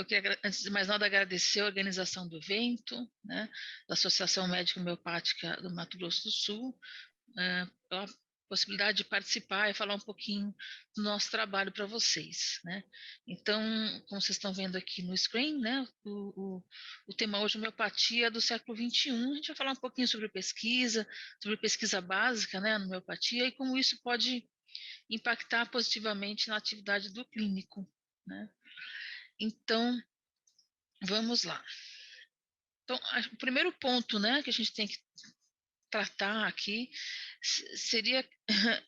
eu queria, antes de mais nada, agradecer a organização do evento, né, da Associação Médica Homeopática do Mato Grosso do Sul, pela possibilidade de participar e falar um pouquinho do nosso trabalho para vocês, né? Então, como vocês estão vendo aqui no screen, né, o tema hoje é homeopatia do século XXI. A gente vai falar um pouquinho sobre pesquisa básica, né, na homeopatia e como isso pode impactar positivamente na atividade do clínico, né? Então, vamos lá. Então, o primeiro ponto, né, que a gente tem que tratar aqui seria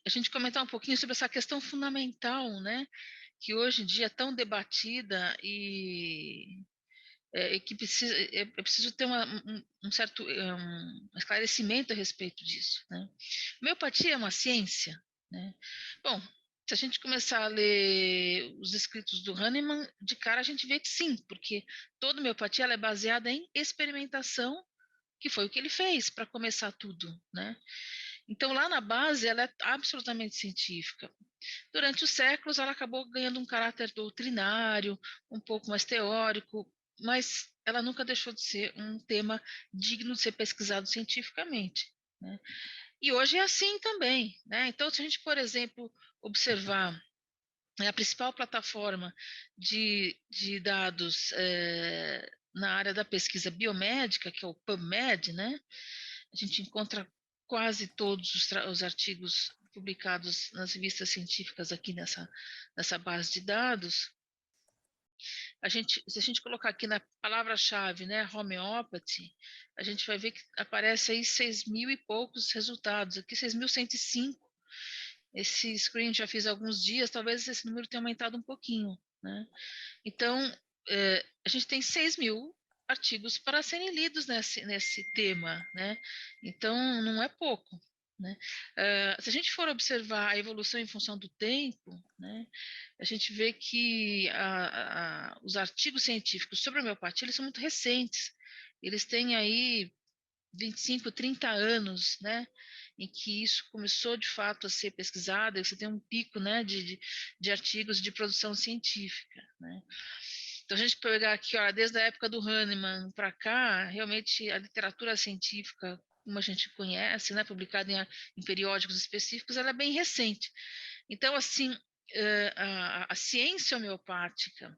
a gente comentar um pouquinho sobre essa questão fundamental, né, que hoje em dia é tão debatida e que é preciso ter um certo esclarecimento a respeito disso, né? Homeopatia é uma ciência, né? Bom, se a gente começar a ler os escritos do Hahnemann, de cara a gente vê que sim, porque toda homeopatia ela é baseada em experimentação, que foi o que ele fez para começar tudo, né? Então, lá na base, ela é absolutamente científica. Durante os séculos, ela acabou ganhando um caráter doutrinário, um pouco mais teórico, mas ela nunca deixou de ser um tema digno de ser pesquisado cientificamente, né? E hoje é assim também, né? Então, se a gente, por exemplo, observar a principal plataforma de dados na área da pesquisa biomédica, que é o PubMed, né? A gente encontra quase todos os artigos publicados nas revistas científicas aqui nessa base de dados. Se a gente colocar aqui na palavra-chave, né, homeopathy, a gente vai ver que aparece aí 6.000 e poucos resultados, aqui 6.105. Esse screen já fiz há alguns dias, talvez esse número tenha aumentado um pouquinho, né? Então, a gente tem 6.000 artigos para serem lidos nesse tema, né? Então, não é pouco, né? Se a gente for observar a evolução em função do tempo, né, a gente vê que os artigos científicos sobre a homeopatia eles são muito recentes. Eles têm aí 25, 30 anos, né, em que isso começou de fato a ser pesquisado, e você tem um pico, né, de artigos de produção científica, né. Então, a gente pegar aqui, ó, desde a época do Hahnemann para cá, realmente a literatura científica, como a gente conhece, né, publicada em periódicos específicos, ela é bem recente. Então, assim, a ciência homeopática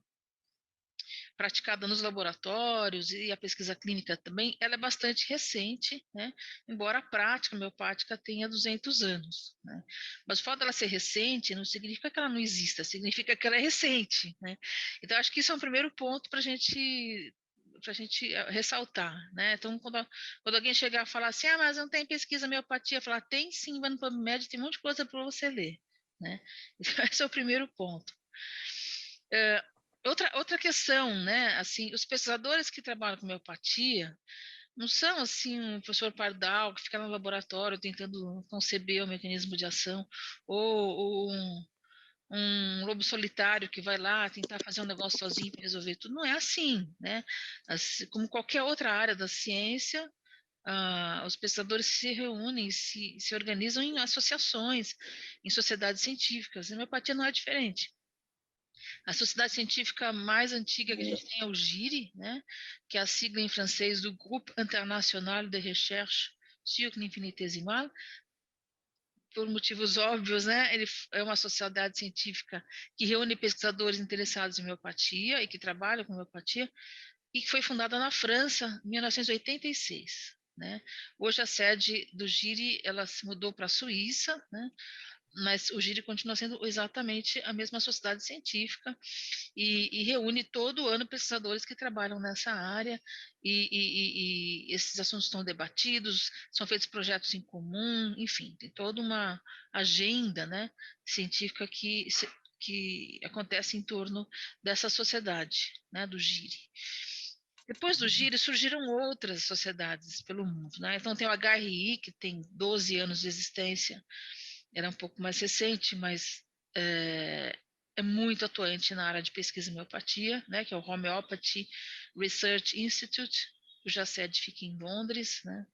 praticada nos laboratórios e a pesquisa clínica também, ela é bastante recente, né? Embora a prática homeopática tenha 200 anos, né? Mas o fato dela ser recente não significa que ela não exista, significa que ela é recente, né? Então, acho que isso é um primeiro ponto para a gente ressaltar, né? Então, quando alguém chegar a falar assim, mas não tem pesquisa homeopatia, falar, tem sim, vai no PubMed, tem um monte de coisa para você ler, né? Então, esse é o primeiro ponto. Outra questão, né? Assim, os pesquisadores que trabalham com homeopatia não são assim um professor Pardal que fica no laboratório tentando conceber o mecanismo de ação, ou um lobo solitário que vai lá tentar fazer um negócio sozinho para resolver tudo. Não é assim, né? Assim, como qualquer outra área da ciência, os pesquisadores se reúnem, se organizam em associações, em sociedades científicas. A homeopatia não é diferente. A sociedade científica mais antiga que a gente tem é o GIRI, né, que é a sigla em francês do Groupe International de Recherche sur l'Infinitesimal. Por motivos óbvios, né, ele é uma sociedade científica que reúne pesquisadores interessados em homeopatia e que trabalham com homeopatia, e que foi fundada na França em 1986. Né? Hoje a sede do GIRI ela se mudou para a Suíça, né? Mas o GIRI continua sendo exatamente a mesma sociedade científica e reúne todo ano pesquisadores que trabalham nessa área e esses assuntos estão debatidos, são feitos projetos em comum, enfim, tem toda uma agenda, né, científica que acontece em torno dessa sociedade, né, do GIRI. Depois do GIRI surgiram outras sociedades pelo mundo, né? Então tem o HRI, que tem 12 anos de existência, era um pouco mais recente, mas é muito atuante na área de pesquisa em homeopatia, né, que é o Homeopathy Research Institute, cuja sede fica em Londres. Né.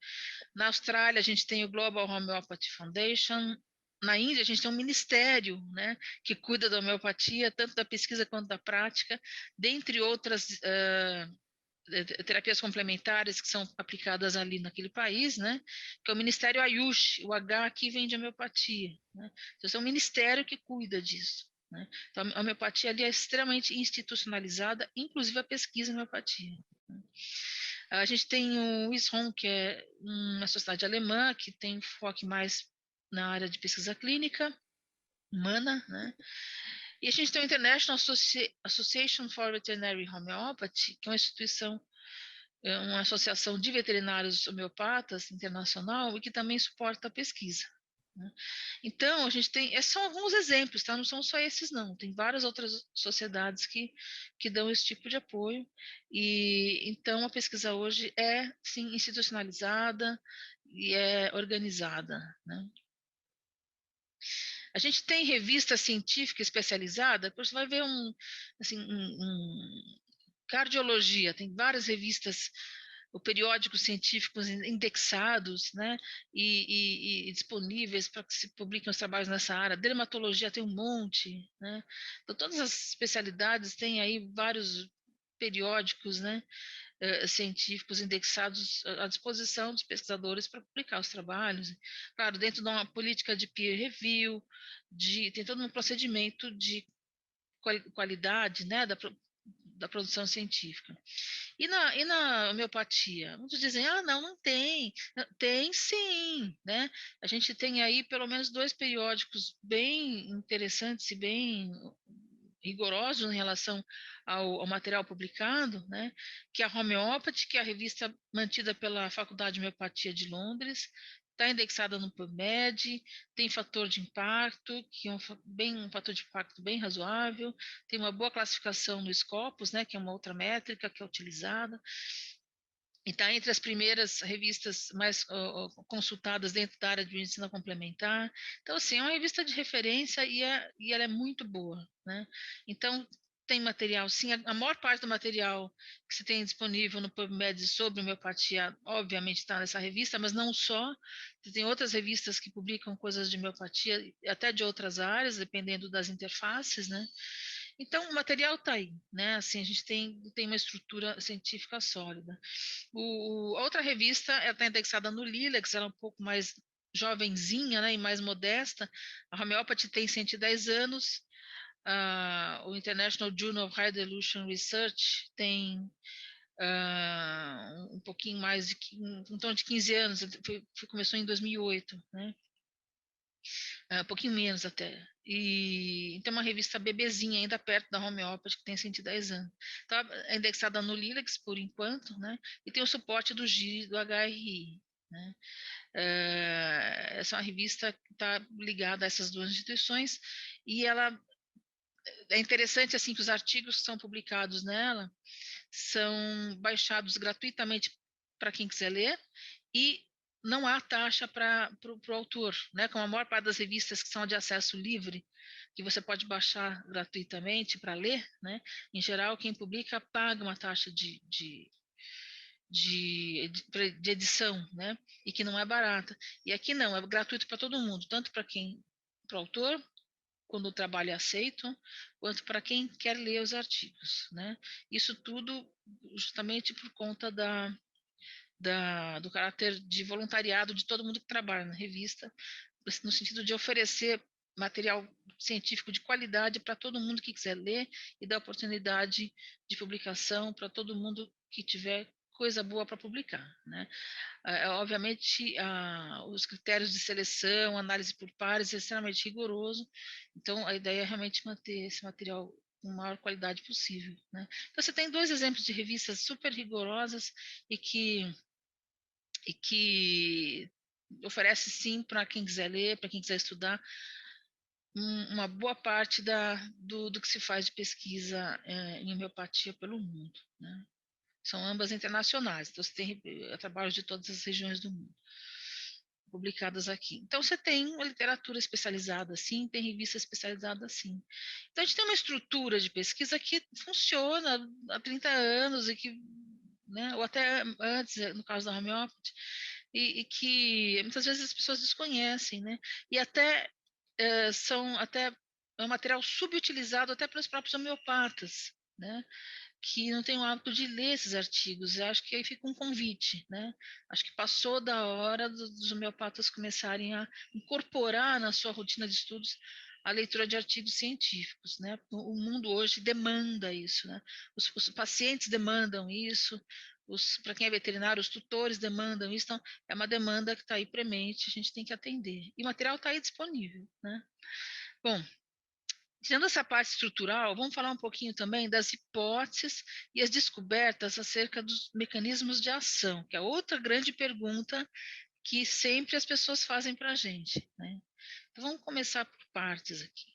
Na Austrália, a gente tem o Global Homeopathy Foundation, Na Índia, a gente tem um ministério, né, que cuida da homeopatia, tanto da pesquisa quanto da prática, dentre outras terapias complementares que são aplicadas ali naquele país, né, que é o Ministério Ayush, o H aqui vem de homeopatia, né, então é um ministério que cuida disso. Né? Então, a homeopatia ali é extremamente institucionalizada, inclusive a pesquisa em homeopatia. Né? A gente tem o ISHOM, que é uma sociedade alemã que tem foco mais na área de pesquisa clínica humana, né? E a gente tem o International Association for Veterinary Homeopathy, que é uma instituição, uma associação de veterinários homeopatas internacional e que também suporta a pesquisa. Né? Então, a gente tem, esses são alguns exemplos, tá? Não são só esses, não. Tem várias outras sociedades que dão esse tipo de apoio. E então a pesquisa hoje é, sim, institucionalizada e é organizada, né? A gente tem revista científica especializada, depois você vai ver assim, cardiologia, tem várias revistas ou periódicos científicos indexados, né, e disponíveis para que se publiquem os trabalhos nessa área. Dermatologia tem um monte, né? Então, todas as especialidades têm aí vários periódicos, né, científicos indexados à disposição dos pesquisadores para publicar os trabalhos. Claro, dentro de uma política de peer review, tem todo um procedimento de qualidade, né, da produção científica. E na homeopatia? Muitos dizem, ah, não, não tem. Tem sim, né? A gente tem aí pelo menos 2 periódicos bem interessantes e bem rigorosos em relação ao material publicado, né? Que é a Homeopathy, que é a revista mantida pela Faculdade de Homeopatia de Londres, está indexada no PubMed, tem fator de impacto, que é um fator de impacto bem razoável, tem uma boa classificação no Scopus, né, que é uma outra métrica que é utilizada, e está entre as primeiras revistas mais consultadas dentro da área de medicina complementar. Então, assim, é uma revista de referência e ela é muito boa, né? Então, tem material, sim, a maior parte do material que se tem disponível no PubMed sobre homeopatia, obviamente está nessa revista, mas não só, tem outras revistas que publicam coisas de homeopatia, até de outras áreas, dependendo das interfaces, né? Então, o material está aí, né? Assim, a gente tem uma estrutura científica sólida. A outra revista está indexada no Lilacs, ela é um pouco mais jovenzinha, né, e mais modesta. A Homeopathy tem 110 anos, o International Journal of High Dilution Research tem um pouquinho mais um torno de 15 anos, começou em 2008, né? Um pouquinho menos até. E então é uma revista bebezinha, ainda perto da Homeopathy, que tem 110 anos. Então, é indexada no Lilacs, por enquanto, né? E tem o suporte do GIR e do HRI. Né? Essa é uma revista que está ligada a essas 2 instituições e ela é interessante assim que os artigos que são publicados nela são baixados gratuitamente para quem quiser ler e não há taxa para o autor, né? Como a maior parte das revistas que são de acesso livre, que você pode baixar gratuitamente para ler, né? Em geral, quem publica paga uma taxa de edição, né? E que não é barata. E aqui não, é gratuito para todo mundo, tanto para o autor, quando o trabalho é aceito, quanto para quem quer ler os artigos, né? Isso tudo justamente por conta do caráter de voluntariado de todo mundo que trabalha na revista, no sentido de oferecer material científico de qualidade para todo mundo que quiser ler e dar oportunidade de publicação para todo mundo que tiver coisa boa para publicar, né? Obviamente, os critérios de seleção, análise por pares é extremamente rigoroso, então a ideia é realmente manter esse material com a maior qualidade possível, né? Então, você tem 2 exemplos de revistas super rigorosas e que oferece sim para quem quiser ler, para quem quiser estudar, uma boa parte do que se faz de pesquisa em homeopatia pelo mundo, né? São ambas internacionais, então você tem trabalhos de todas as regiões do mundo publicadas aqui. Então você tem uma literatura especializada assim, tem revista especializada assim. Então a gente tem uma estrutura de pesquisa que funciona há 30 anos e que, né, ou até antes, no caso da homeopathy, e que muitas vezes as pessoas desconhecem, né? E até são até é um material subutilizado até pelos próprios homeopatas, né? Que não têm o hábito de ler esses artigos. Eu acho que aí fica um convite, né? Acho que passou da hora dos homeopatas começarem a incorporar na sua rotina de estudos a leitura de artigos científicos, né? O mundo hoje demanda isso, né? Os pacientes demandam isso, para quem é veterinário, os tutores demandam isso, então é uma demanda que está aí premente, a gente tem que atender. E o material está aí disponível, né? Bom, tirando essa parte estrutural, vamos falar um pouquinho também das hipóteses e as descobertas acerca dos mecanismos de ação, que é outra grande pergunta que sempre as pessoas fazem para a gente, né? Então vamos começar por partes aqui.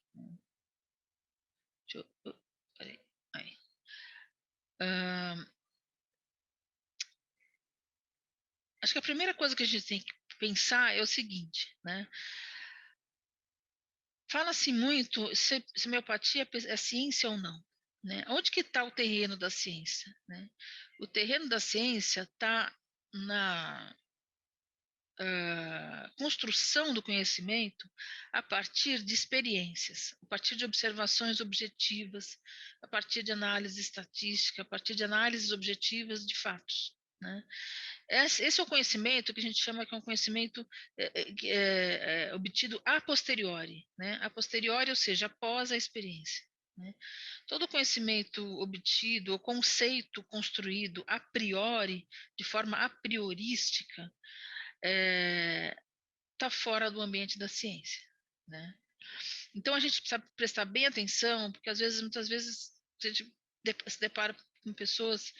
Deixa eu, peraí, aí. Acho que a primeira coisa que a gente tem que pensar é o seguinte, né? Fala-se muito se homeopatia é ciência ou não, né? Onde que está o terreno da ciência, né? O terreno da ciência está na construção do conhecimento a partir de experiências, a partir de observações objetivas, a partir de análise estatística, a partir de análises objetivas de fatos, né? Esse é o conhecimento que a gente chama que é um conhecimento obtido a posteriori, né? A posteriori, ou seja, após a experiência, né? Todo conhecimento obtido, ou conceito construído a priori, de forma a priorística, está fora do ambiente da ciência, né? Então a gente precisa prestar bem atenção, porque muitas vezes a gente se depara com pessoas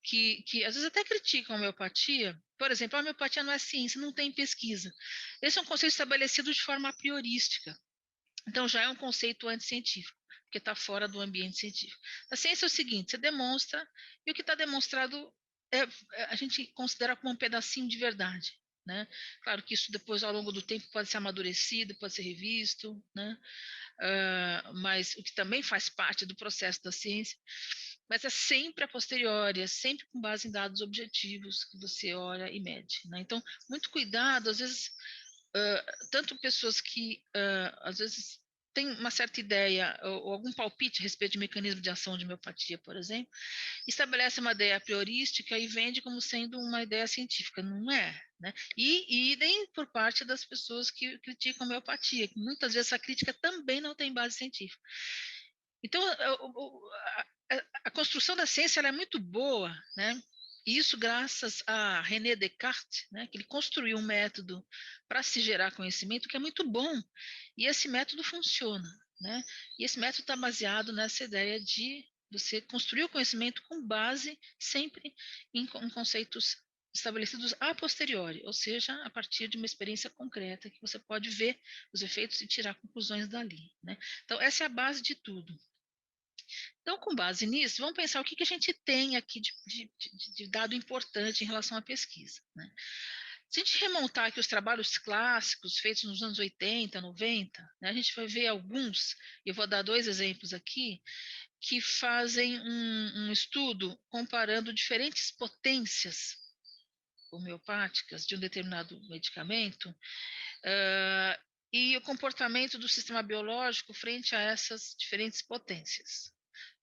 que às vezes até criticam a homeopatia. Por exemplo, a homeopatia não é ciência, não tem pesquisa. Esse é um conceito estabelecido de forma priorística. Então já é um conceito anticientífico, porque está fora do ambiente científico. A ciência é o seguinte: você demonstra, e o que está demonstrado a gente considera como um pedacinho de verdade, né? Claro que isso depois, ao longo do tempo, pode ser amadurecido, pode ser revisto, né? Mas o que também faz parte do processo da ciência, mas é sempre a posteriori, é sempre com base em dados objetivos que você olha e mede, né? Então, muito cuidado, às vezes, tanto pessoas que, às vezes, têm uma certa ideia ou algum palpite a respeito de mecanismo de ação de homeopatia, por exemplo, estabelece uma ideia priorística e vende como sendo uma ideia científica. Não é, né? E idem por parte das pessoas que criticam a homeopatia, que muitas vezes essa crítica também não tem base científica. Então, a construção da ciência ela é muito boa, né? E isso graças a René Descartes, né, que ele construiu um método para se gerar conhecimento que é muito bom. E esse método funciona, né? E esse método está baseado nessa ideia de você construir o conhecimento com base sempre em conceitos estabelecidos a posteriori, ou seja, a partir de uma experiência concreta que você pode ver os efeitos e tirar conclusões dali, né? Então, essa é a base de tudo. Então, com base nisso, vamos pensar o que a gente tem aqui de dado importante em relação à pesquisa, né? Se a gente remontar aqui os trabalhos clássicos feitos nos anos 80, 90, né, a gente vai ver alguns, eu vou dar dois exemplos aqui, que fazem um estudo comparando diferentes potências homeopáticas de um determinado medicamento, uh, e o comportamento do sistema biológico frente a essas diferentes potências,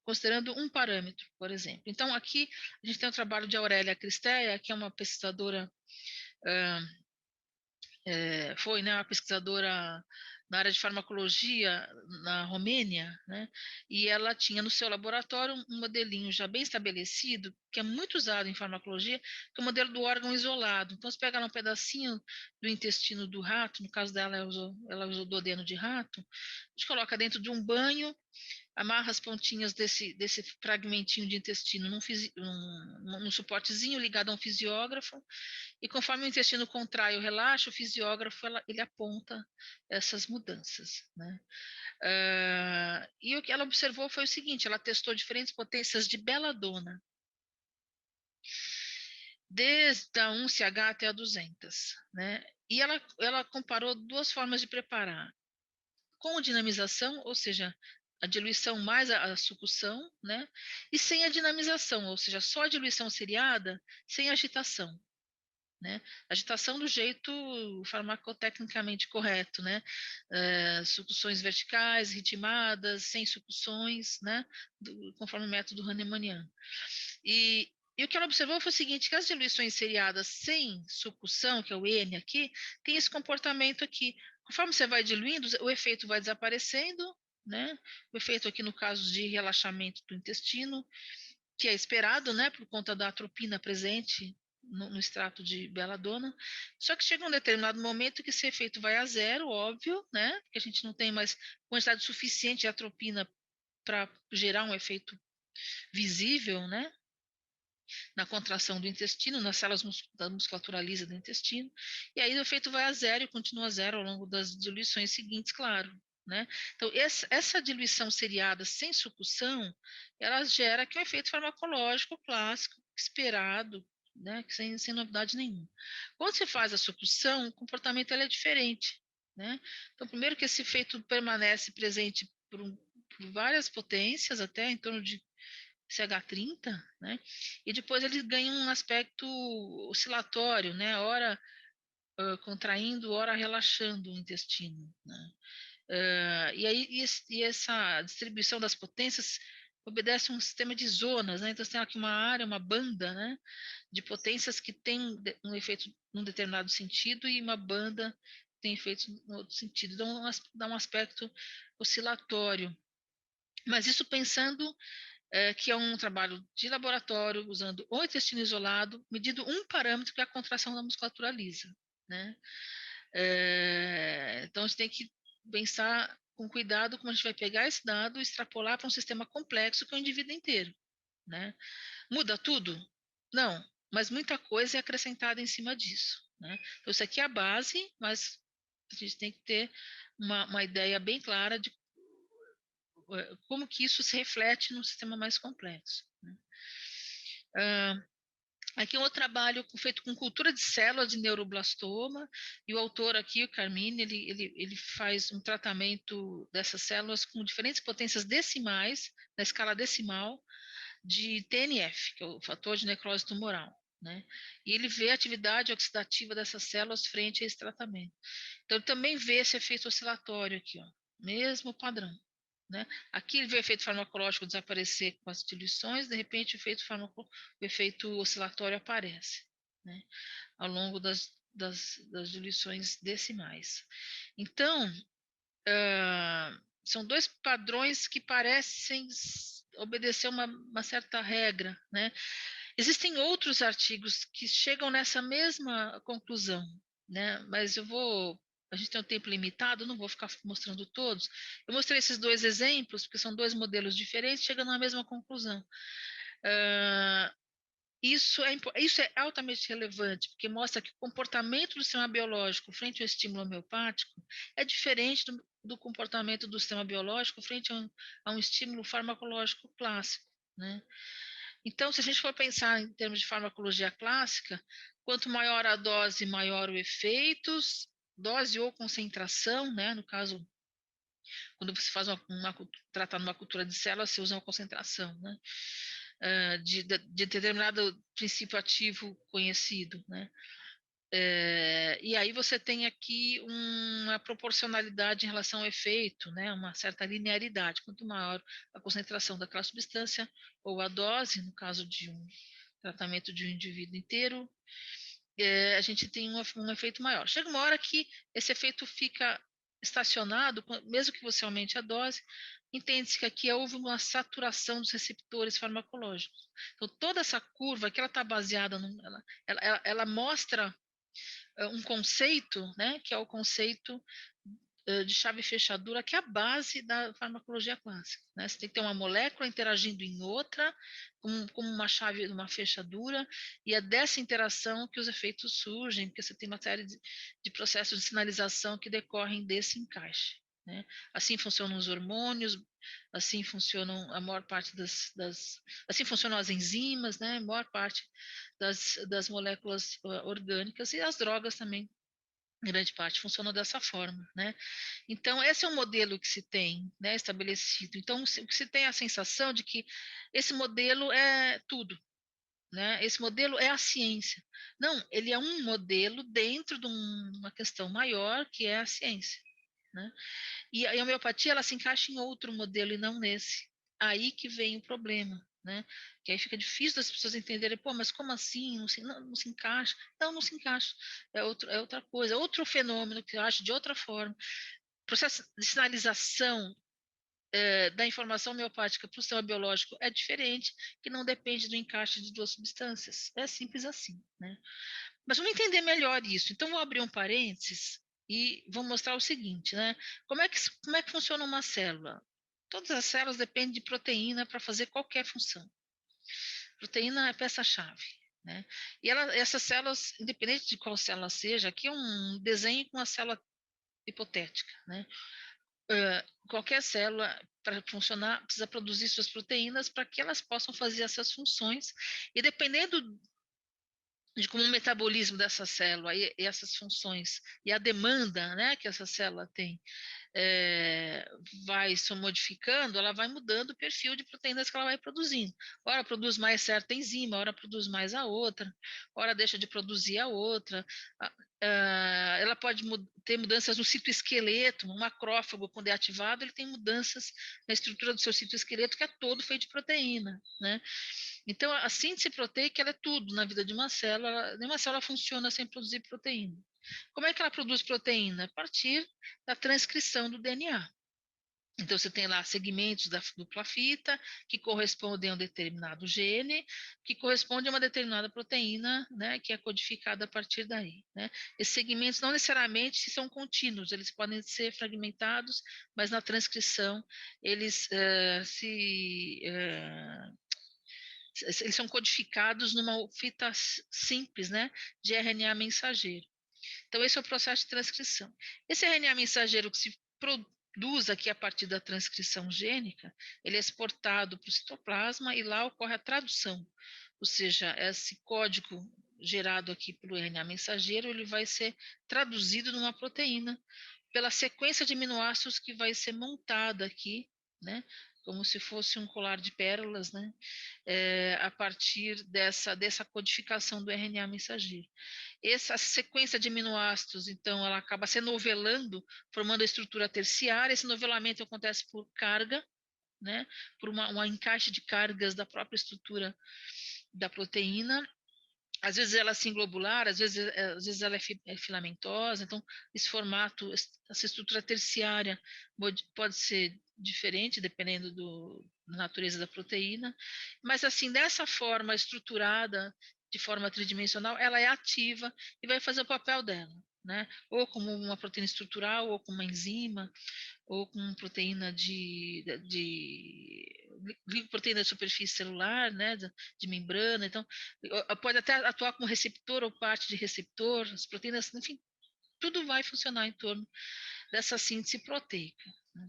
considerando um parâmetro, por exemplo. Então, aqui a gente tem o trabalho de Aurélia Cristea, que é uma pesquisadora, foi, né, uma pesquisadora na área de farmacologia na Romênia, né, e ela tinha no seu laboratório um modelinho já bem estabelecido, que é muito usado em farmacologia, que é o modelo do órgão isolado. Então, você pega lá um pedacinho do intestino do rato, no caso dela, ela usou duodeno de rato, a gente coloca dentro de um banho, amarra as pontinhas desse fragmentinho de intestino num suportezinho ligado a um fisiógrafo, e conforme o intestino contrai ou relaxa, o fisiógrafo ele aponta essas mudanças, né? E o que ela observou foi o seguinte: ela testou diferentes potências de beladona, desde a 1CH até a 200, né? E ela comparou duas formas de preparar: com dinamização, ou seja, a diluição mais a sucção, né? E sem a dinamização, ou seja, só a diluição seriada, sem agitação. né? Agitação do jeito farmacotecnicamente correto, né? Sucções verticais, ritmadas, sem sucções, né? Conforme o método hahnemanniano. E o que ela observou foi o seguinte, que as diluições seriadas sem sucção, que é o N aqui, tem esse comportamento aqui. Conforme você vai diluindo, o efeito vai desaparecendo, né? O efeito aqui no caso de relaxamento do intestino, que é esperado, né, por conta da atropina presente no extrato de beladona. Só que chega um determinado momento que esse efeito vai a zero, óbvio, né? Porque a gente não tem mais quantidade suficiente de atropina para gerar um efeito visível, né? Na contração do intestino, nas células da musculatura lisa do intestino, e aí o efeito vai a zero e continua a zero ao longo das diluições seguintes, claro. Né? Então, essa diluição seriada sem sucção, ela gera aqui um efeito farmacológico clássico, esperado, né? sem novidade nenhuma. Quando você faz a sucção, o comportamento é diferente. Né? Então, primeiro que esse efeito permanece presente por várias potências, até em torno de CH30, né? E depois ele ganha um aspecto oscilatório, né? Ora contraindo, ora relaxando o intestino, né? E aí e essa distribuição das potências obedece a um sistema de zonas, né? Então você tem aqui uma área, uma banda, né? De potências que tem um efeito num determinado sentido e uma banda que tem efeito no outro sentido. Então dá um aspecto oscilatório. Mas isso pensando que é um trabalho de laboratório, usando o intestino isolado, medido um parâmetro que é a contração da musculatura lisa. Né? Então, a gente tem que pensar com cuidado como a gente vai pegar esse dado e extrapolar para um sistema complexo que é o indivíduo inteiro. Né? Muda tudo? Não, mas muita coisa é acrescentada em cima disso. Né? Então, isso aqui é a base, mas a gente tem que ter uma ideia bem clara de como que isso se reflete num sistema mais complexo. Né? Aqui é um outro trabalho feito com cultura de células de neuroblastoma, e o autor aqui, o Carmine, ele faz um tratamento dessas células com diferentes potências decimais, na escala decimal, de TNF, que é o fator de necrose tumoral. Né? E ele vê a atividade oxidativa dessas células frente a esse tratamento. Então, ele também vê esse efeito oscilatório aqui, ó, mesmo padrão. Né? Aqui ele vê o efeito farmacológico desaparecer com as diluições, de repente o efeito oscilatório aparece, né? Ao longo das diluições decimais. Então, são dois padrões que parecem obedecer uma certa regra. Né? Existem outros artigos que chegam nessa mesma conclusão, né? Mas a gente tem um tempo limitado, não vou ficar mostrando todos. Eu mostrei esses dois exemplos, porque são dois modelos diferentes, chegando à mesma conclusão. Uh, isso é altamente relevante, porque mostra que o comportamento do sistema biológico frente ao estímulo homeopático é diferente do comportamento do sistema biológico frente a um estímulo farmacológico clássico. Né? Então, se a gente for pensar em termos de farmacologia clássica, quanto maior a dose, maior o efeito, dose ou concentração, né? No caso, quando você faz tratar numa cultura de células, você usa uma concentração, né? De determinado princípio ativo conhecido, né? E aí você tem aqui uma proporcionalidade em relação ao efeito, né? Uma certa linearidade. Quanto maior a concentração daquela substância ou a dose, no caso de um tratamento de um indivíduo inteiro, a gente tem um efeito maior. Chega uma hora que esse efeito fica estacionado, mesmo que você aumente a dose, entende-se que aqui houve uma saturação dos receptores farmacológicos. Então, toda essa curva que ela está baseada, ela mostra um conceito, né, que é o conceito de chave fechadura, que é a base da farmacologia clássica. Né? Você tem que ter uma molécula interagindo em outra, como uma chave, uma fechadura, e é dessa interação que os efeitos surgem, porque você tem uma série de processos de sinalização que decorrem desse encaixe. Né? Assim funcionam os hormônios, assim funcionam a maior parte assim funcionam as enzimas, né? A maior parte das moléculas orgânicas, e as drogas também, grande parte, funcionam dessa forma, né? Então, esse é um modelo que se tem, né, estabelecido. Então, o que se tem é a sensação de que esse modelo é tudo, né? Esse modelo é a ciência. Não, ele é um modelo dentro de uma questão maior, que é a ciência, né? E a homeopatia, ela se encaixa em outro modelo e não nesse. Aí que vem o problema, né? Que aí fica difícil das pessoas entenderem, pô, mas como assim? Não se encaixa. Não, não se encaixa. É outra coisa, é outro fenômeno que eu acho de outra forma. O processo de sinalização da informação homeopática para o sistema biológico é diferente, que não depende do encaixe de duas substâncias. É simples assim, né? Mas vamos entender melhor isso. Então, vou abrir um parênteses e vou mostrar o seguinte, né? Como é que funciona uma célula? Todas as células dependem de proteína para fazer qualquer função. Proteína é peça-chave, né? E essas células, independente de qual célula seja, aqui é um desenho com uma célula hipotética, né? Qualquer célula, para funcionar, precisa produzir suas proteínas para que elas possam fazer essas funções. E dependendo de como o metabolismo dessa célula e essas funções e a demanda, né, que essa célula tem é, vai se modificando, ela vai mudando o perfil de proteínas que ela vai produzindo. Ora produz mais certa enzima, ora produz mais a outra, ora deixa de produzir a outra. Ela pode ter mudanças no citoesqueleto, um macrófago, quando é ativado, ele tem mudanças na estrutura do seu citoesqueleto, que é todo feito de proteína, né? Então, a síntese proteica, ela é tudo na vida de uma célula. Nenhuma célula funciona sem produzir proteína. Como é que ela produz proteína? A partir da transcrição do DNA. Então, você tem lá segmentos da dupla fita que correspondem a um determinado gene, que corresponde a uma determinada proteína, né, que é codificada a partir daí, né? Esses segmentos não necessariamente são contínuos, eles podem ser fragmentados, mas na transcrição eles eles são codificados numa fita simples, né, de RNA mensageiro. Então, esse é o processo de transcrição. Esse RNA mensageiro que se produz aqui a partir da transcrição gênica, ele é exportado para o citoplasma e lá ocorre a tradução, ou seja, esse código gerado aqui pelo RNA mensageiro, ele vai ser traduzido numa proteína pela sequência de aminoácidos que vai ser montada aqui, né, como se fosse um colar de pérolas, né, a partir dessa codificação do RNA mensageiro. Essa sequência de aminoácidos, então, ela acaba se novelando, formando a estrutura terciária. Esse novelamento acontece por carga, né, por um encaixe de cargas da própria estrutura da proteína. Às vezes ela é singlobular, às vezes ela é filamentosa. Então, esse formato, essa estrutura terciária pode ser diferente, dependendo da natureza da proteína. Mas, assim, dessa forma estruturada, de forma tridimensional, ela é ativa e vai fazer o papel dela, né? Ou como uma proteína estrutural, ou como uma enzima, ou com proteína de glicoproteína de superfície celular, né, de membrana. Então, pode até atuar como receptor ou parte de receptor, as proteínas, enfim, tudo vai funcionar em torno dessa síntese proteica, né?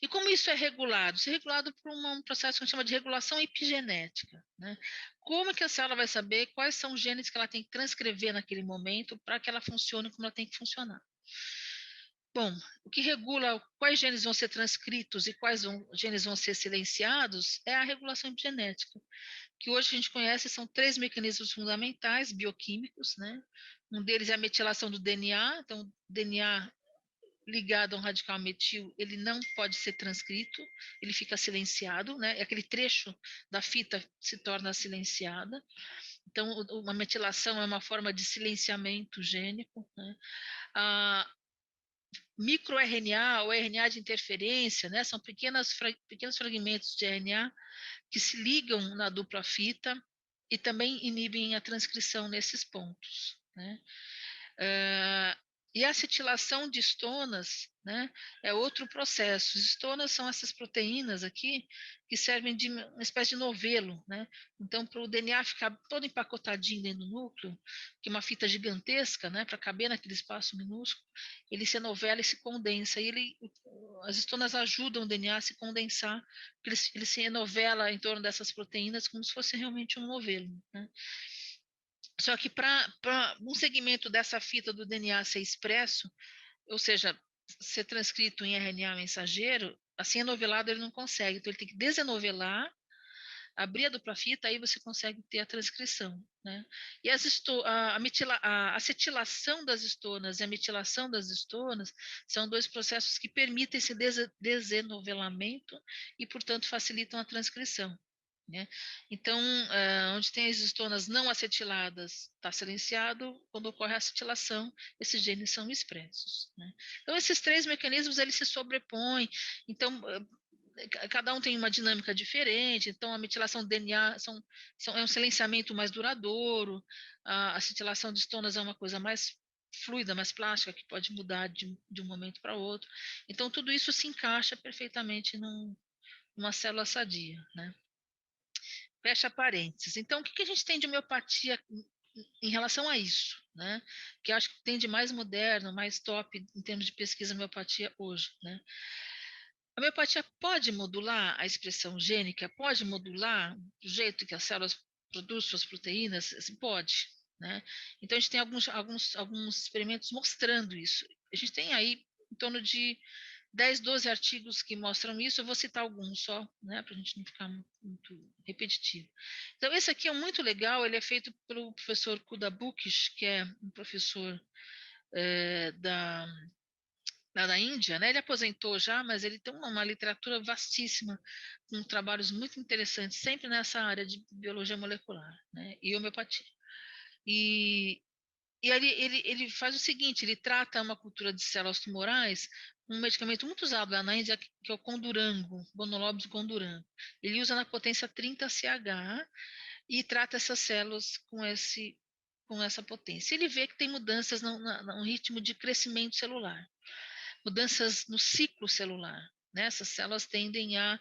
E como isso é regulado? Isso é regulado por um processo que a gente chama de regulação epigenética, né? Como que a célula vai saber quais são os genes que ela tem que transcrever naquele momento para que ela funcione como ela tem que funcionar? Bom, o que regula quais genes vão ser transcritos e quais genes vão ser silenciados é a regulação epigenética, que hoje a gente conhece são três mecanismos fundamentais bioquímicos, né? Um deles é a metilação do DNA, então o DNA ligado a um radical metil, ele não pode ser transcrito, ele fica silenciado, né? Aquele trecho da fita se torna silenciada. Então, uma metilação é uma forma de silenciamento gênico, né? A microRNA ou RNA de interferência, né? São pequenos fragmentos de RNA que se ligam na dupla fita e também inibem a transcrição nesses pontos, né? E a acetilação de estonas, né, é outro processo. As estonas são essas proteínas aqui que servem de uma espécie de novelo, né? Então, para o DNA ficar todo empacotadinho dentro do núcleo, que é uma fita gigantesca, né, para caber naquele espaço minúsculo, ele se novela e se condensa. E as estonas ajudam o DNA a se condensar, porque ele se enovela em torno dessas proteínas como se fosse realmente um novelo, né? Só que para um segmento dessa fita do DNA ser expresso, ou seja, ser transcrito em RNA mensageiro, assim enovelado ele não consegue. Então ele tem que desenovelar abrir a dupla fita, aí você consegue ter a transcrição, né? E a acetilação das histonas e a metilação das histonas são dois processos que permitem esse desenovelamento e, portanto, facilitam a transcrição, né? Então, onde tem as histonas não acetiladas, está silenciado, quando ocorre a acetilação, esses genes são expressos, né? Então, esses três mecanismos, eles se sobrepõem, então, cada um tem uma dinâmica diferente, então a metilação do DNA é um silenciamento mais duradouro, a acetilação de histonas é uma coisa mais fluida, mais plástica, que pode mudar de um momento para outro. Então, tudo isso se encaixa perfeitamente numa célula sadia, né? Fecha parênteses. Então, o que a gente tem de homeopatia em relação a isso, né? Que eu acho que tem de mais moderno, mais top em termos de pesquisa homeopatia hoje, né? A homeopatia pode modular a expressão gênica, pode modular o jeito que as células produzem suas proteínas? Assim, pode, né? Então, a gente tem alguns experimentos mostrando isso. A gente tem aí em torno de 10, 12 artigos que mostram isso. Eu vou citar alguns só, né, para a gente não ficar muito repetitivo. Então, esse aqui é muito legal, ele é feito pelo professor Kuda Bukis, que é um professor lá da Índia, né? Ele aposentou já, mas ele tem uma literatura vastíssima, com trabalhos muito interessantes, sempre nessa área de biologia molecular, né? E homeopatia. E, ele faz o seguinte, ele trata uma cultura de células tumorais, um medicamento muito usado lá na Índia, que é o condurango, Bonolobis condurango. Ele usa na potência 30 CH e trata essas células com essa potência. Ele vê que tem mudanças no ritmo de crescimento celular, mudanças no ciclo celular, né? Essas células tendem a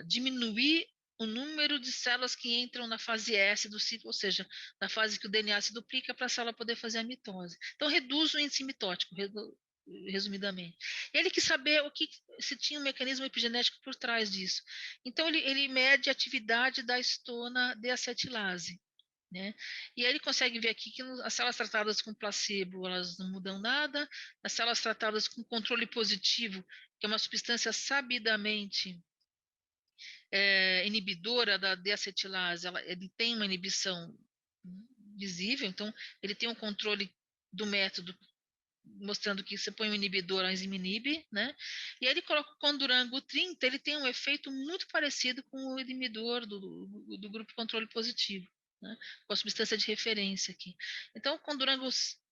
diminuir o número de células que entram na fase S do ciclo, ou seja, na fase que o DNA se duplica para a célula poder fazer a mitose. Então, reduz o índice mitótico, resumidamente. Ele quis saber se tinha um mecanismo epigenético por trás disso. Então, ele mede a atividade da histona deacetilase, né? E aí ele consegue ver aqui que as células tratadas com placebo, elas não mudam nada, as células tratadas com controle positivo, que é uma substância sabidamente inibidora da deacetilase, ele tem uma inibição visível, então ele tem um controle do método mostrando que você põe um inibidor, a enzima inibe, né? E aí ele coloca o condurango 30, ele tem um efeito muito parecido com o inibidor do grupo controle positivo, né? Com a substância de referência aqui. Então, o condurango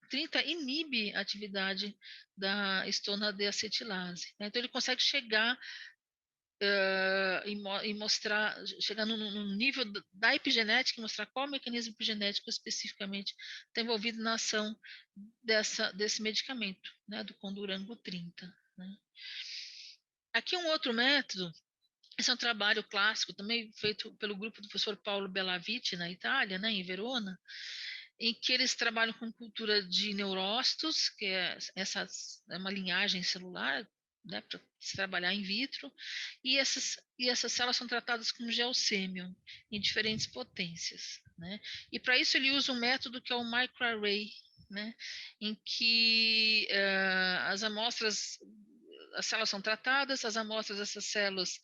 30 inibe a atividade da estona deacetilase, né? Então, ele consegue chegar e mostrar, chegar no nível da epigenética e mostrar qual mecanismo epigenético especificamente está envolvido na ação desse medicamento, né, do condurango 30. Né. Aqui um outro método, esse é um trabalho clássico, também feito pelo grupo do professor Paulo Bellaviti, na Itália, né, em Verona, em que eles trabalham com cultura de neurócitos, que é uma linhagem celular, né, para se trabalhar in vitro, e essas células são tratadas com geossêmio, em diferentes potências, né? E para isso ele usa um método que é o microarray, né, em que as células são tratadas, as amostras dessas células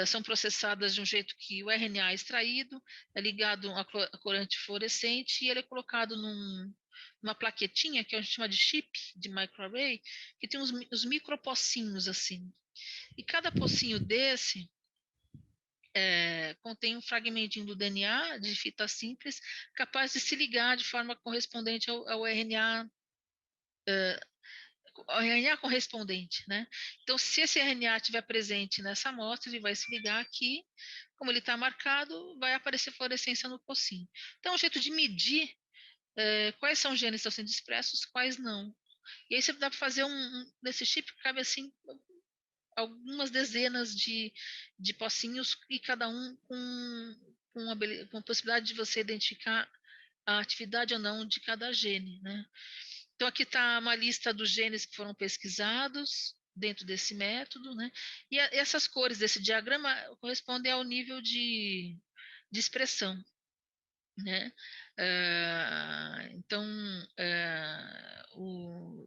são processadas de um jeito que o RNA é extraído, é ligado a corante fluorescente e ele é colocado numa plaquetinha que a gente chama de chip de microarray, que tem os micropocinhos assim. E cada pocinho desse contém um fragmentinho do DNA de fita simples capaz de se ligar de forma correspondente ao RNA correspondente, né? Então, se esse RNA estiver presente nessa amostra, ele vai se ligar aqui, como ele está marcado, vai aparecer fluorescência no pocinho. Então, é um jeito de medir quais são os genes que estão sendo expressos, quais não. E aí você dá para fazer nesse chip, cabe assim algumas dezenas de pocinhos e cada um com a possibilidade de você identificar a atividade ou não de cada gene, né? Então, aqui está uma lista dos genes que foram pesquisados dentro desse método, né? E essas cores desse diagrama correspondem ao nível de expressão, né? Então, o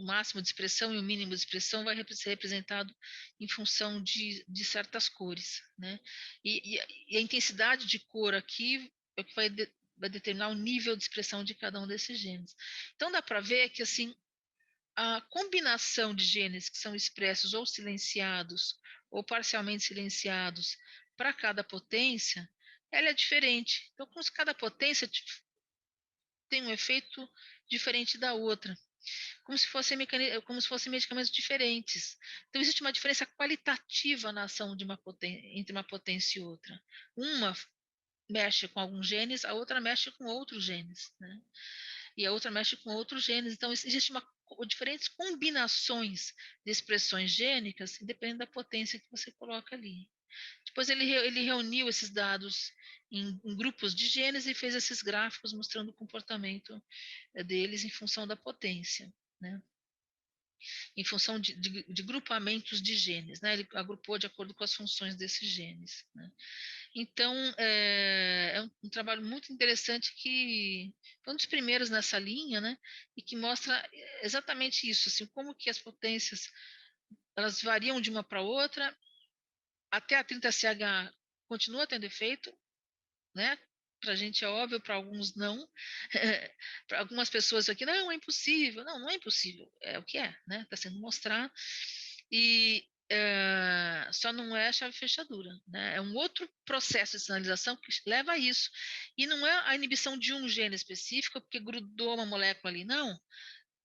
máximo de expressão e o mínimo de expressão vai ser representado em função de certas cores, né? E a intensidade de cor aqui é o que vai determinar o nível de expressão de cada um desses genes. Então dá para ver que assim a combinação de genes que são expressos ou silenciados ou parcialmente silenciados para cada potência, ela é diferente. Então, como se cada potência tem um efeito diferente da outra, como se fossem medicamentos diferentes. Então, existe uma diferença qualitativa na ação de entre uma potência e outra. Uma mexe com alguns genes, a outra mexe com outros genes, né? E a outra mexe com outros genes. Então, existe diferentes combinações de expressões gênicas, dependendo da potência que você coloca ali. Depois ele reuniu esses dados em grupos de genes e fez esses gráficos mostrando o comportamento deles em função da potência, né? Em função de grupamentos de genes, né? Ele agrupou de acordo com as funções desses genes, né? Então, é um trabalho muito interessante que foi um dos primeiros nessa linha, né? E que mostra exatamente isso, assim, como que as potências elas variam de uma para outra, até a 30CH continua tendo efeito, né? Para a gente é óbvio, para alguns não. Para algumas pessoas aqui, não, é impossível. Não, não é impossível, é o que é, né? Está sendo mostrado. E só não é a chave fechadura, né? É um outro processo de sinalização que leva a isso. E não é a inibição de um gene específico, porque grudou uma molécula ali, não.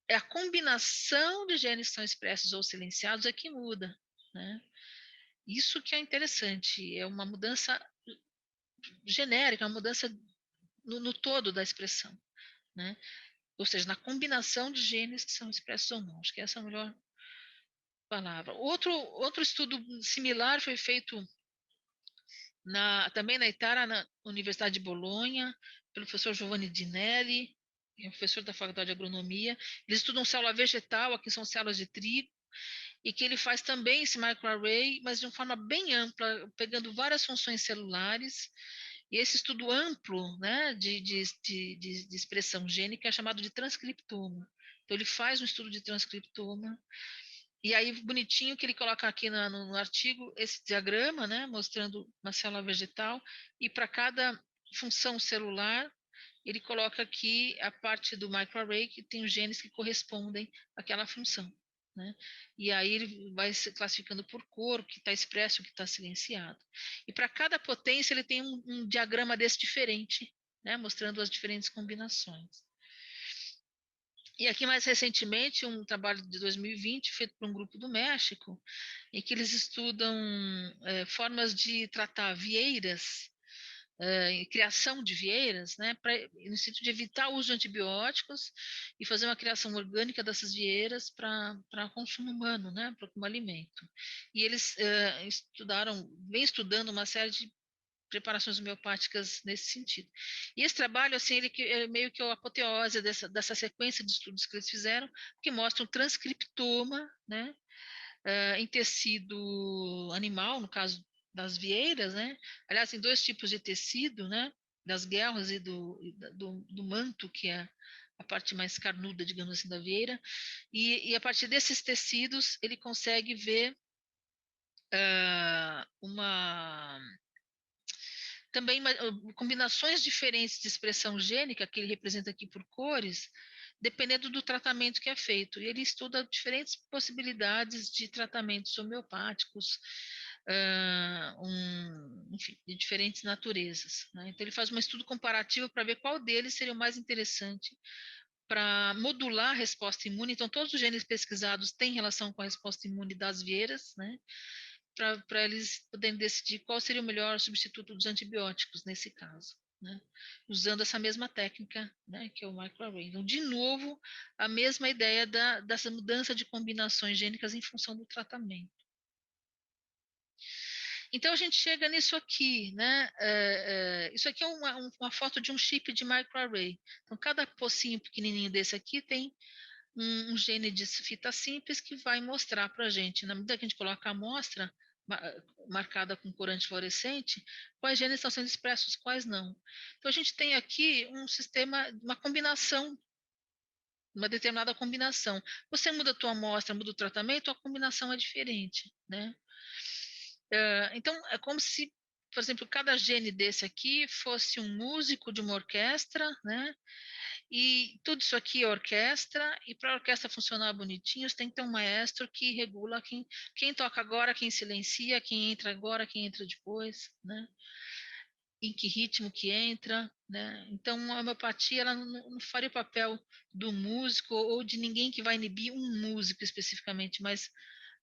É a combinação de genes que são expressos ou silenciados é que muda, né? Isso que é interessante, é uma mudança genérica, uma mudança no todo da expressão, né? Ou seja, na combinação de genes que são expressos ou não. Acho que essa é a melhor palavra. Outro estudo similar foi feito também na Itália, na Universidade de Bolonha, pelo professor Giovanni Dinelli, que é professor da Faculdade de Agronomia. Eles estudam célula vegetal, aqui são células de trigo, e que ele faz também esse microarray, mas de uma forma bem ampla, pegando várias funções celulares. E esse estudo amplo, né, de expressão gênica é chamado de transcriptoma. Então, ele faz um estudo de transcriptoma, e aí, bonitinho que ele coloca aqui no artigo esse diagrama, né, mostrando uma célula vegetal, e para cada função celular, ele coloca aqui a parte do microarray que tem os genes que correspondem àquela função, né? E aí ele vai se classificando por cor, o que está expresso, o que está silenciado. E para cada potência ele tem um diagrama desse diferente, né, mostrando as diferentes combinações. E aqui, mais recentemente, um trabalho de 2020, feito por um grupo do México, em que eles estudam formas de tratar vieiras, criação de vieiras, né, no sentido de evitar o uso de antibióticos e fazer uma criação orgânica dessas vieiras para consumo humano, né, como alimento. E eles vem estudando uma série de preparações homeopáticas nesse sentido. E esse trabalho, assim, ele é meio que a apoteose dessa sequência de estudos que eles fizeram, que mostram transcriptoma, né, em tecido animal, no caso das vieiras, né? Aliás, tem dois tipos de tecido, né? Das guelras e do manto, que é a parte mais carnuda, digamos assim, da vieira. E a partir desses tecidos, ele consegue ver também combinações diferentes de expressão gênica, que ele representa aqui por cores, dependendo do tratamento que é feito. E ele estuda diferentes possibilidades de tratamentos homeopáticos, enfim, de diferentes naturezas, né? Então, ele faz um estudo comparativo para ver qual deles seria o mais interessante para modular a resposta imune. Então, todos os genes pesquisados têm relação com a resposta imune das vieiras, né? Para eles poderem decidir qual seria o melhor substituto dos antibióticos nesse caso, né? Usando essa mesma técnica, né, que é o microarray. Então, de novo, a mesma ideia dessa mudança de combinações gênicas em função do tratamento. Então, a gente chega nisso aqui, né? Isso aqui é uma foto de um chip de microarray. Então, cada pocinho pequenininho desse aqui tem um gene de fita simples que vai mostrar para a gente, na medida que a gente coloca a amostra marcada com corante fluorescente, quais genes estão sendo expressos, quais não. Então, a gente tem aqui um sistema, uma combinação uma determinada combinação. Você muda a tua amostra, muda o tratamento, a combinação é diferente, né? Então, é como se, por exemplo, cada gene desse aqui fosse um músico de uma orquestra, né? E tudo isso aqui é orquestra, e para a orquestra funcionar bonitinho, você tem que ter um maestro que regula quem toca agora, quem silencia, quem entra agora, quem entra depois, né? Em que ritmo que entra, né? Então, a homeopatia ela não faria o papel do músico ou de ninguém que vai inibir um músico especificamente, mas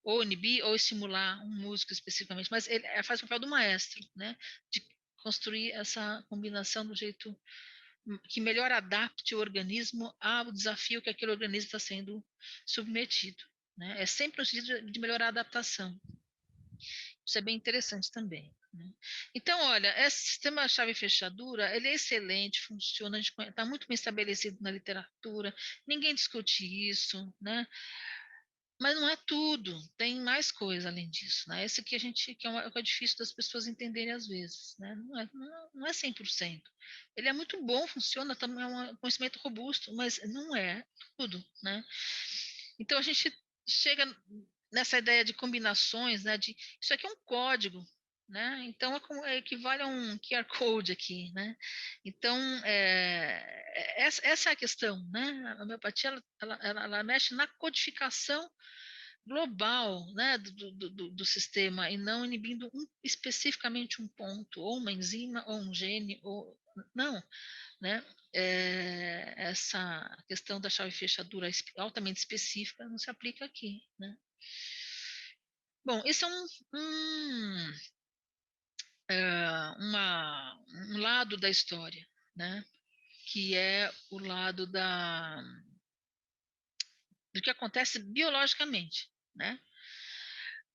ou inibir ou estimular um músico especificamente, mas ele faz o papel do maestro, né? De construir essa combinação do jeito que melhor adapte o organismo ao desafio que aquele organismo está sendo submetido, né? É sempre no sentido de melhorar a adaptação. Isso é bem interessante também, né? Então, olha, esse sistema chave-fechadura, ele é excelente, funciona, está muito bem estabelecido na literatura, ninguém discute isso, né? Mas não é tudo, tem mais coisa além disso, né? Esse que a gente, que é difícil das pessoas entenderem às vezes, né? Não é 100%. Ele é muito bom, funciona, também é um conhecimento robusto, mas não é tudo, né? Então a gente chega nessa ideia de combinações, né? De isso aqui é um código, né? Então equivale a um QR Code aqui, né? Então essa é a questão, né? A homeopatia ela mexe na codificação global, né, do sistema e não inibindo especificamente um ponto, ou uma enzima, ou um gene, ou não, né? Essa questão da chave fechadura altamente específica não se aplica aqui, né? Bom, esse é um lado da história, né? Que é o lado do que acontece biologicamente, né?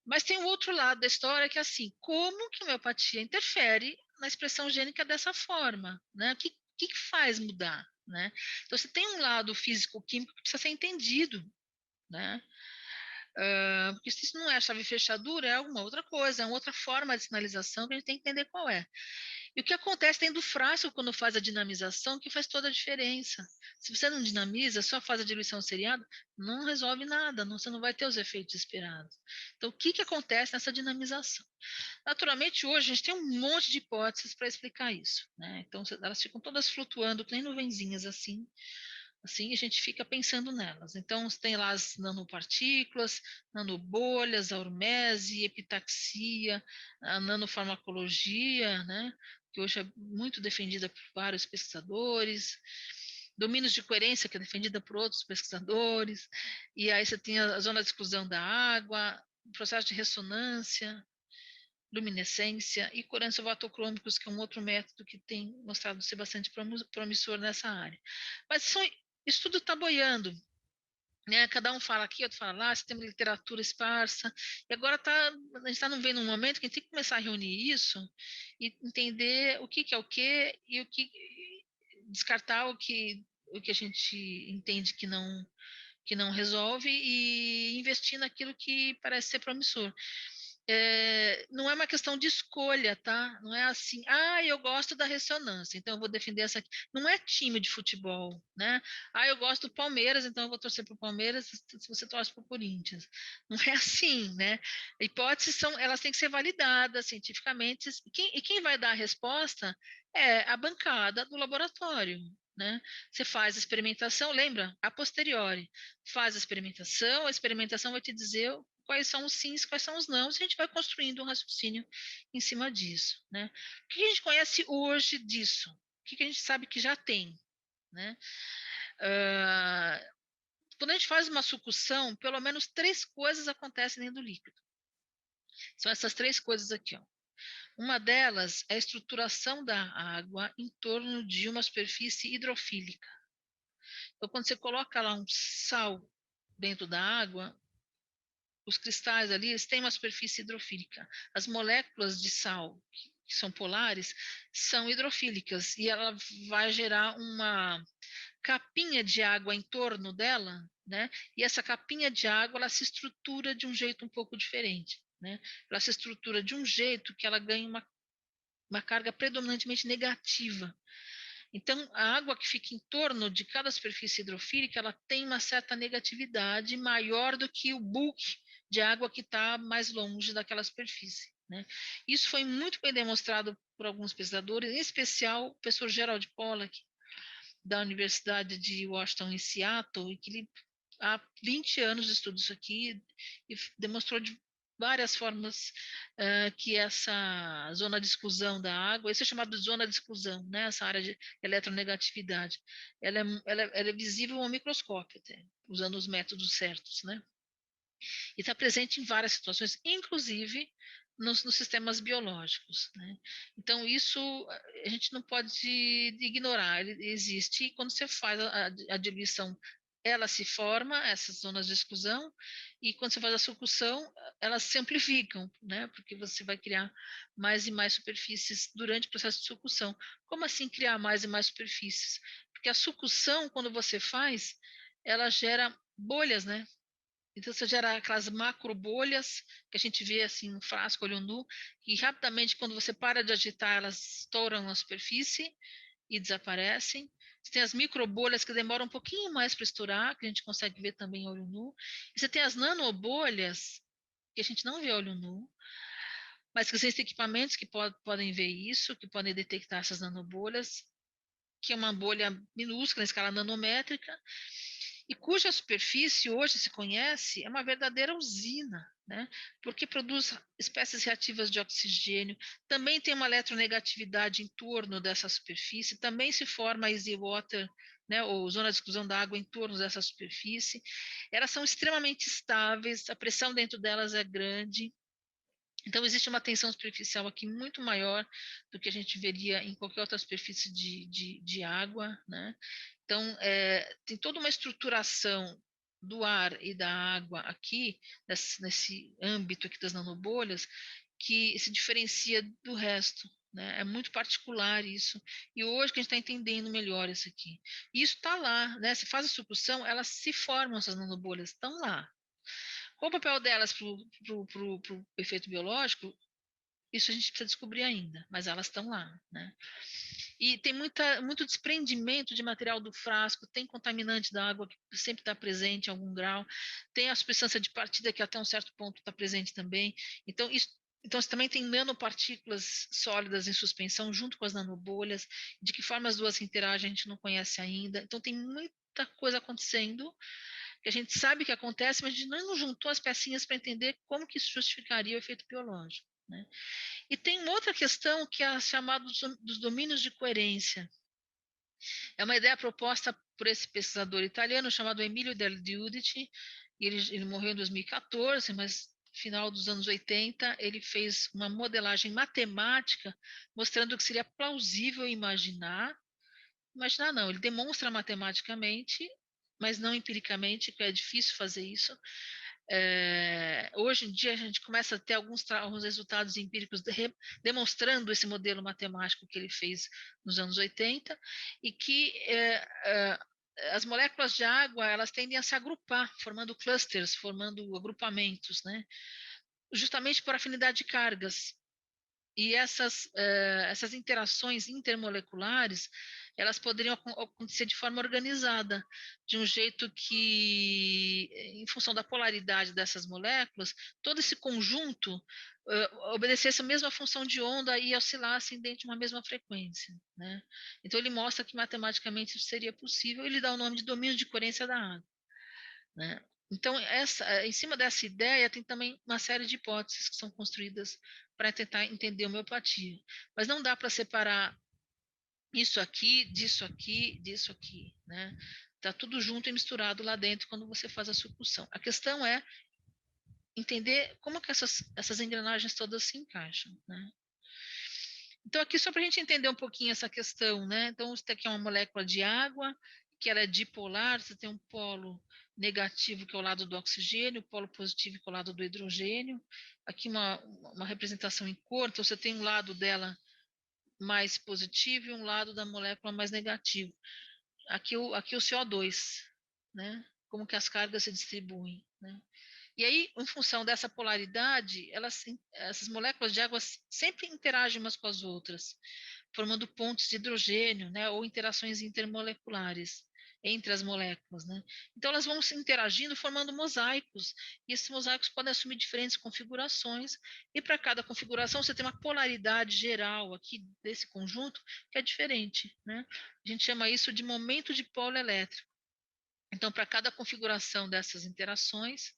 Mas tem o outro lado da história que é assim, como que a homeopatia interfere na expressão gênica dessa forma, né? O que faz mudar, né? Então você tem um lado físico-químico que precisa ser entendido, né? Porque se isso não é a chave fechadura, é alguma outra coisa, é uma outra forma de sinalização que a gente tem que entender qual é. E o que acontece dentro do frasco quando faz a dinamização, que faz toda a diferença. Se você não dinamiza, só faz a diluição seriada, não resolve nada, você não vai ter os efeitos esperados. Então, o que acontece nessa dinamização? Naturalmente, hoje a gente tem um monte de hipóteses para explicar isso, né? Então, elas ficam todas flutuando, que nem nuvenzinhas assim, a gente fica pensando nelas. Então, tem lá as nanopartículas, nanobolhas, a hormese, epitaxia, a nanofarmacologia, né? Que hoje é muito defendida por vários pesquisadores, domínios de coerência, que é defendida por outros pesquisadores, e aí você tem a zona de exclusão da água, o processo de ressonância, luminescência e corantes ovatocrômicos, que é um outro método que tem mostrado ser bastante promissor nessa área. Mas isso tudo está boiando, né? Cada um fala aqui, outro fala lá, você tem uma literatura esparsa, e agora a gente está vendo um momento que a gente tem que começar a reunir isso e entender o que é o que e descartar o que a gente entende que não resolve e investir naquilo que parece ser promissor. Não é uma questão de escolha, tá? Não é assim, eu gosto da ressonância, então eu vou defender essa aqui. Não é time de futebol, né? Eu gosto do Palmeiras, então eu vou torcer para o Palmeiras se você torce para o Corinthians. Não é assim, né? Hipóteses elas têm que ser validadas cientificamente, e quem vai dar a resposta é a bancada do laboratório. Né? Você faz a experimentação, lembra? A posteriori. Faz a experimentação vai te dizer quais são os sims, quais são os nãos, e a gente vai construindo um raciocínio em cima disso, né? O que a gente conhece hoje disso? O que a gente sabe que já tem, né? Quando a gente faz uma sucção, pelo menos 3 coisas acontecem dentro do líquido. São essas 3 coisas aqui, ó. Uma delas é a estruturação da água em torno de uma superfície hidrofílica. Então, quando você coloca lá um sal dentro da água, os cristais ali, eles têm uma superfície hidrofílica. As moléculas de sal, que são polares, são hidrofílicas e ela vai gerar uma capinha de água em torno dela, né? E essa capinha de água, ela se estrutura de um jeito um pouco diferente, né? Ela se estrutura de um jeito que ela ganha uma carga predominantemente negativa. Então, a água que fica em torno de cada superfície hidrofílica, ela tem uma certa negatividade maior do que o bulk de água que está mais longe daquela superfície, né? Isso foi muito bem demonstrado por alguns pesquisadores, em especial o professor Gerald Pollack, da Universidade de Washington, em Seattle, e que ele, há 20 anos estuda isso aqui e demonstrou de várias formas que essa zona de exclusão da água, isso é chamado de zona de exclusão, né? Essa área de eletronegatividade, ela é visível ao microscópio, até, usando os métodos certos, né? E está presente em várias situações, inclusive nos sistemas biológicos, né? Então, isso a gente não pode ignorar, ele existe, e quando você faz a diluição, ela se forma, essas zonas de exclusão, e quando você faz a sucção, elas se amplificam, né? Porque você vai criar mais e mais superfícies durante o processo de sucção. Como assim criar mais e mais superfícies? Porque a sucção, quando você faz, ela gera bolhas, né? Então, você gera aquelas macro bolhas que a gente vê assim no frasco, olho nu, e rapidamente, quando você para de agitar, elas estouram na superfície e desaparecem. Você tem as micro bolhas que demoram um pouquinho mais para estourar, que a gente consegue ver também olho nu. E você tem as nanobolhas, que a gente não vê olho nu, mas que existem equipamentos que podem ver isso, que podem detectar essas nanobolhas, que é uma bolha minúscula, em escala nanométrica, e cuja superfície hoje se conhece é uma verdadeira usina, né? Porque produz espécies reativas de oxigênio, também tem uma eletronegatividade em torno dessa superfície, também se forma easy water, né, ou zona de exclusão da água em torno dessa superfície. Elas são extremamente estáveis, a pressão dentro delas é grande, então, existe uma tensão superficial aqui muito maior do que a gente veria em qualquer outra superfície de água, né? Então, tem toda uma estruturação do ar e da água aqui, nesse âmbito aqui das nanobolhas, que se diferencia do resto, né? É muito particular isso. E hoje que a gente está entendendo melhor isso aqui. E isso está lá, né? Se faz a sucção, elas se formam, essas nanobolhas, estão lá. Qual o papel delas para o efeito biológico? Isso a gente precisa descobrir ainda, mas elas estão lá, né? E tem muito desprendimento de material do frasco, tem contaminante da água que sempre está presente em algum grau, tem a substância de partida que até um certo ponto está presente também. Então, você também tem nanopartículas sólidas em suspensão junto com as nanobolhas. De que forma as duas interagem, a gente não conhece ainda. Então, tem muita coisa acontecendo que a gente sabe que acontece, mas a gente não juntou as pecinhas para entender como que isso justificaria o efeito biológico, né? E tem uma outra questão que é a chamada dos domínios de coerência. É uma ideia proposta por esse pesquisador italiano chamado Emilio Del Giudice. Ele morreu em 2014, mas no final dos anos 80 ele fez uma modelagem matemática mostrando que seria plausível imaginar não, ele demonstra matematicamente, mas não empiricamente, que é difícil fazer isso. Hoje em dia a gente começa a ter alguns resultados empíricos demonstrando esse modelo matemático que ele fez nos anos 80 e que as moléculas de água elas tendem a se agrupar, formando clusters, formando agrupamentos, né? Justamente por afinidade de cargas. E essas interações intermoleculares, elas poderiam acontecer de forma organizada, de um jeito que, em função da polaridade dessas moléculas, todo esse conjunto obedecesse a mesma função de onda e oscilassem dentro de uma mesma frequência, né? Então, ele mostra que matematicamente isso seria possível, e ele dá o nome de domínio de coerência da água, né? Então, em cima dessa ideia, tem também uma série de hipóteses que são construídas para tentar entender a homeopatia. Mas não dá para separar isso aqui, disso aqui, né? Está tudo junto e misturado lá dentro quando você faz a sucção. A questão é entender como que essas engrenagens todas se encaixam, né? Então, aqui só para a gente entender um pouquinho essa questão, né? Então, você tem aqui uma molécula de água, que ela é dipolar, você tem um polo negativo, que é o lado do oxigênio, o polo positivo, que é o lado do hidrogênio. Aqui uma representação em cor, então você tem um lado dela mais positivo e um lado da molécula mais negativo. Aqui o CO2, né? Como que as cargas se distribuem, né? E aí, em função dessa polaridade, essas moléculas de água sempre interagem umas com as outras, formando pontos de hidrogênio, né, ou interações intermoleculares entre as moléculas, né? Então elas vão se interagindo, formando mosaicos, e esses mosaicos podem assumir diferentes configurações, e para cada configuração você tem uma polaridade geral aqui desse conjunto que é diferente, né? A gente chama isso de momento de polo elétrico. Então, para cada configuração dessas interações,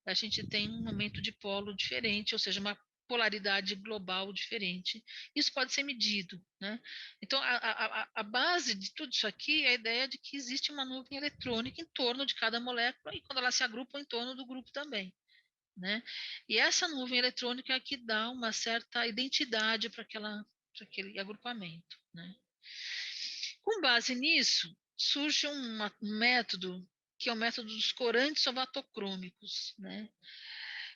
a gente tem um momento de polo diferente, ou seja, uma polaridade global diferente. Isso pode ser medido, né? Então, a base de tudo isso aqui é a ideia de que existe uma nuvem eletrônica em torno de cada molécula e quando elas se agrupam em torno do grupo também, né? E essa nuvem eletrônica é que dá uma certa identidade para aquele agrupamento, né? Com base nisso, surge um método que é o método dos corantes somatocrômicos, né?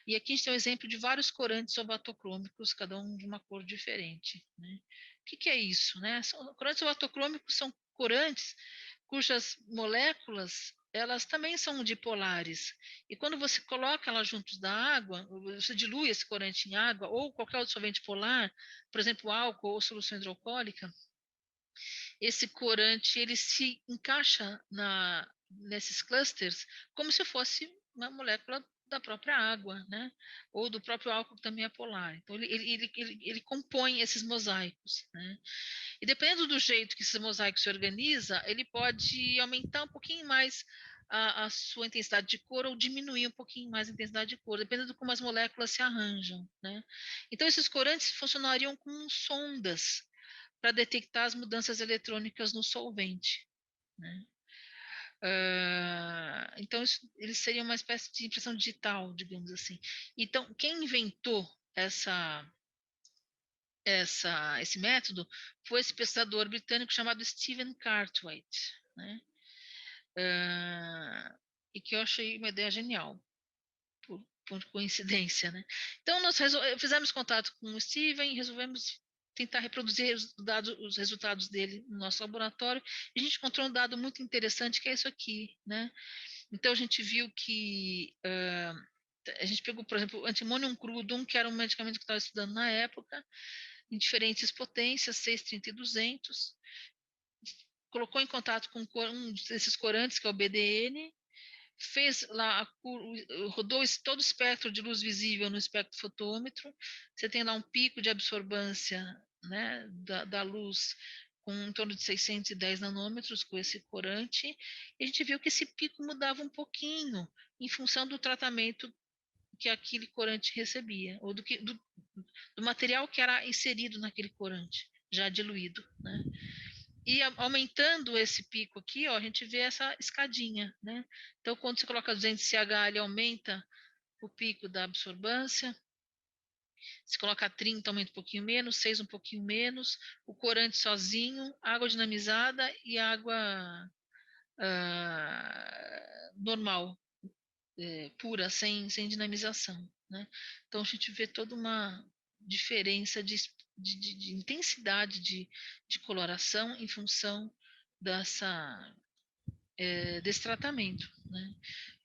E aqui a gente tem um exemplo de vários corantes somatocrômicos, cada um de uma cor diferente, né? O que é isso, né? Corantes somatocrômicos são corantes cujas moléculas elas também são dipolares. E quando você coloca elas juntos da água, você dilui esse corante em água ou qualquer outro solvente polar, por exemplo, álcool ou solução hidroalcoólica, esse corante ele se encaixa nesses clusters como se fosse uma molécula da própria água, né? Ou do próprio álcool que também é polar. Então, ele compõe esses mosaicos, né? E dependendo do jeito que esse mosaico se organiza, ele pode aumentar um pouquinho mais a sua intensidade de cor ou diminuir um pouquinho mais a intensidade de cor, dependendo de como as moléculas se arranjam, né? Então, esses corantes funcionariam como sondas para detectar as mudanças eletrônicas no solvente, né? Então, eles seriam uma espécie de impressão digital, digamos assim. Então, quem inventou esse método foi esse pesquisador britânico chamado Stephen Cartwright, né? E que eu achei uma ideia genial, por coincidência, né? Então, nós fizemos contato com o Stephen e resolvemos tentar reproduzir os resultados dele no nosso laboratório, e a gente encontrou um dado muito interessante, que é isso aqui, né? Então, a gente viu que a gente pegou, por exemplo, o antimonium crudum, que era um medicamento que estava estudando na época, em diferentes potências, 630 e 200, colocou em contato com um desses corantes, que é o BDN, fez lá, rodou todo o espectro de luz visível no espectrofotômetro, você tem lá um pico de absorvância, né, da luz com em torno de 610 nanômetros com esse corante, e a gente viu que esse pico mudava um pouquinho em função do tratamento que aquele corante recebia, ou do material que era inserido naquele corante, já diluído, né? E aumentando esse pico aqui, ó, a gente vê essa escadinha, né? Então, quando você coloca 200 CH, ele aumenta o pico da absorvância. Se coloca 30, aumenta um pouquinho menos, 6 um pouquinho menos, o corante sozinho, água dinamizada e água normal, pura, sem dinamização, né? Então, a gente vê toda uma diferença de intensidade de coloração em função desse tratamento, né?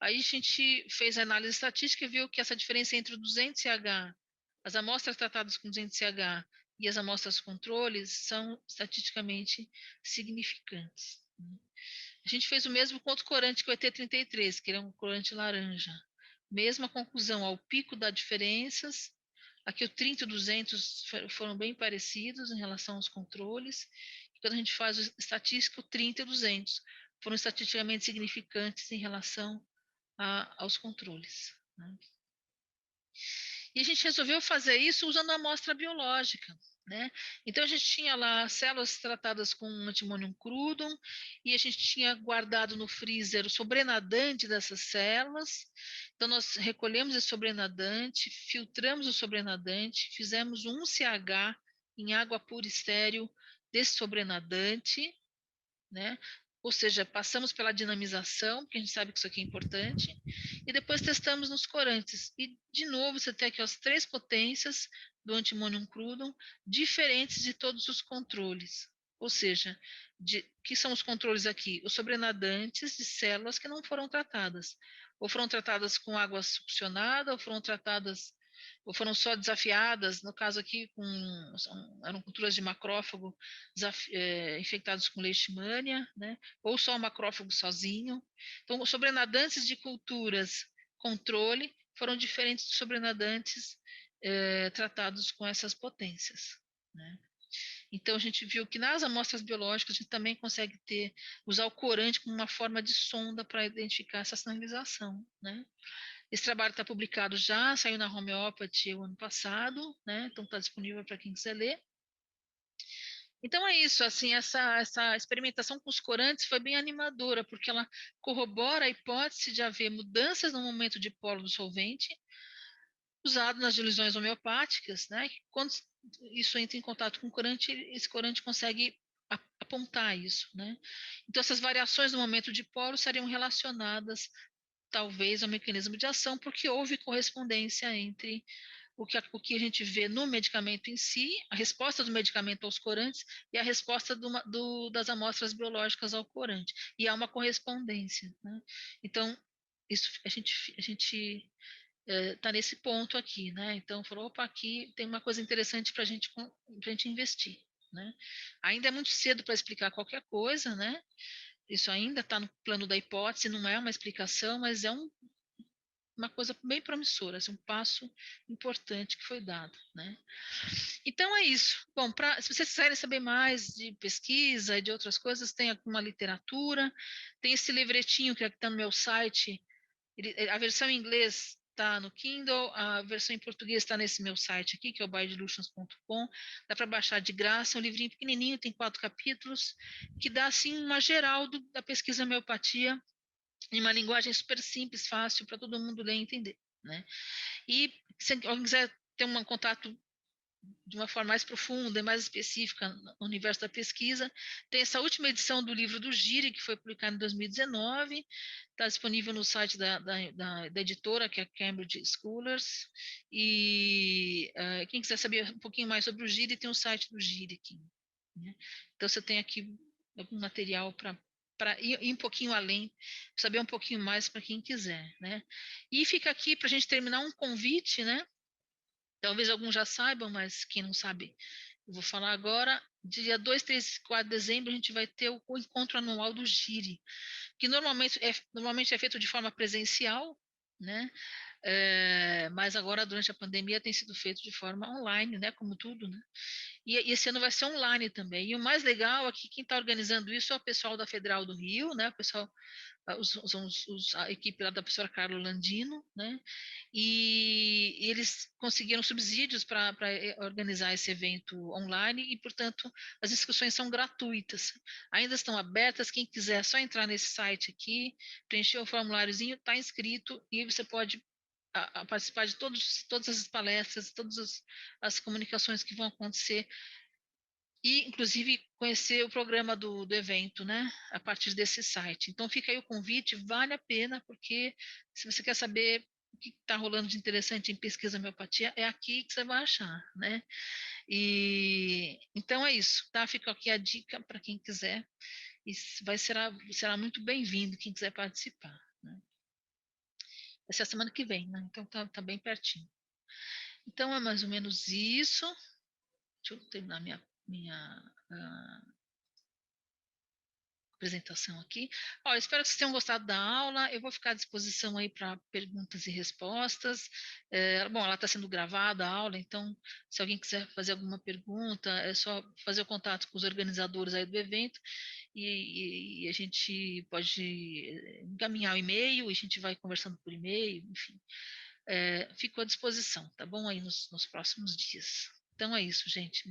Aí a gente fez a análise estatística e viu que essa diferença entre o 200CH, as amostras tratadas com 200CH e as amostras controles são estatisticamente significantes, né? A gente fez o mesmo com outro corante que o ET33, que era um corante laranja. Mesma conclusão, ao pico dá diferenças. Aqui o 30 e o 200 foram bem parecidos em relação aos controles. E quando a gente faz a estatística, o 30 e o 200 foram estatisticamente significantes em relação aos controles, né? E a gente resolveu fazer isso usando a amostra biológica, né? Então a gente tinha lá células tratadas com antimonium crudum e a gente tinha guardado no freezer o sobrenadante dessas células. Então nós recolhemos esse sobrenadante, filtramos o sobrenadante, fizemos um CH em água pura estéril desse sobrenadante, né? Ou seja, passamos pela dinamização, porque a gente sabe que isso aqui é importante, e depois testamos nos corantes. E, de novo, você tem aqui as 3 potências do antimonium crudum, diferentes de todos os controles. Ou seja, que são os controles aqui? Os sobrenadantes de células que não foram tratadas. ou foram tratadas com água succionada, ou foram só desafiadas, no caso aqui, eram culturas de macrófago infectados com leishmania, né? Ou só o macrófago sozinho. Então, sobrenadantes de culturas controle foram diferentes dos sobrenadantes tratados com essas potências, né? Então, a gente viu que nas amostras biológicas a gente também consegue usar o corante como uma forma de sonda para identificar essa sinalização, né? Esse trabalho está publicado já, saiu na Homeopathy o ano passado, né? Então está disponível para quem quiser ler. Então é isso, assim, essa experimentação com os corantes foi bem animadora, porque ela corrobora a hipótese de haver mudanças no momento de polo do solvente, usado nas dilusões homeopáticas, né? Quando isso entra em contato com o corante, esse corante consegue apontar isso, né? Então essas variações no momento de polo seriam relacionadas talvez ao mecanismo de ação, porque houve correspondência entre o que a gente vê no medicamento em si, a resposta do medicamento aos corantes e a resposta das amostras biológicas ao corante. E há uma correspondência, né? Então, isso a gente está nesse ponto aqui, né? Então, falou, opa, aqui tem uma coisa interessante para a gente investir, né? Ainda é muito cedo para explicar qualquer coisa, né? Isso ainda está no plano da hipótese, não é uma explicação, mas é uma coisa bem promissora, assim, um passo importante que foi dado, né? Então é isso. Bom, se vocês quiserem saber mais de pesquisa e de outras coisas, tem alguma literatura, tem esse livretinho que está no meu site, a versão em inglês está no Kindle, a versão em português está nesse meu site aqui, que é o biodelusions.com, dá para baixar de graça, é um livrinho pequenininho, tem 4 capítulos, que dá assim uma geral da pesquisa homeopatia, em uma linguagem super simples, fácil, para todo mundo ler e entender, né? E se alguém quiser ter um contato de uma forma mais profunda e mais específica no universo da pesquisa, tem essa última edição do livro do Giri, que foi publicado em 2019, está disponível no site da editora, que é Cambridge Scholars, e quem quiser saber um pouquinho mais sobre o Giri, tem o site do Giri aqui, né? Então você tem aqui algum material para ir um pouquinho além, saber um pouquinho mais para quem quiser, né? E fica aqui para a gente terminar um convite, né? Talvez alguns já saibam, mas quem não sabe, eu vou falar agora. Dia 2, 3 e 4 de dezembro, a gente vai ter o encontro anual do Giri, que normalmente é feito de forma presencial, né? Mas agora, durante a pandemia, tem sido feito de forma online, né? Como tudo, né? E esse ano vai ser online também. E o mais legal é que quem está organizando isso é o pessoal da Federal do Rio, né? O pessoal, a equipe lá da professora Carla Landino, né? E eles conseguiram subsídios para organizar esse evento online e, portanto, as inscrições são gratuitas. Ainda estão abertas, quem quiser é só entrar nesse site aqui, preencher o formuláriozinho, está inscrito e você pode a participar de todas as palestras, todas as comunicações que vão acontecer e, inclusive, conhecer o programa do evento, né, a partir desse site. Então, fica aí o convite, vale a pena, porque se você quer saber o que está rolando de interessante em pesquisa homeopatia, é aqui que você vai achar, né? E então é isso, tá? Fica aqui a dica para quem quiser e será muito bem-vindo quem quiser participar, né? Vai ser a semana que vem, né? Então tá bem pertinho. Então é mais ou menos isso. Deixa eu terminar minha apresentação aqui. Ó, espero que vocês tenham gostado da aula. Eu vou ficar à disposição aí para perguntas e respostas. Bom, ela está sendo gravada a aula, então se alguém quiser fazer alguma pergunta, é só fazer o contato com os organizadores aí do evento e a gente pode encaminhar o e-mail e a gente vai conversando por e-mail, enfim. Fico à disposição, tá bom? Aí nos próximos dias. Então é isso, gente.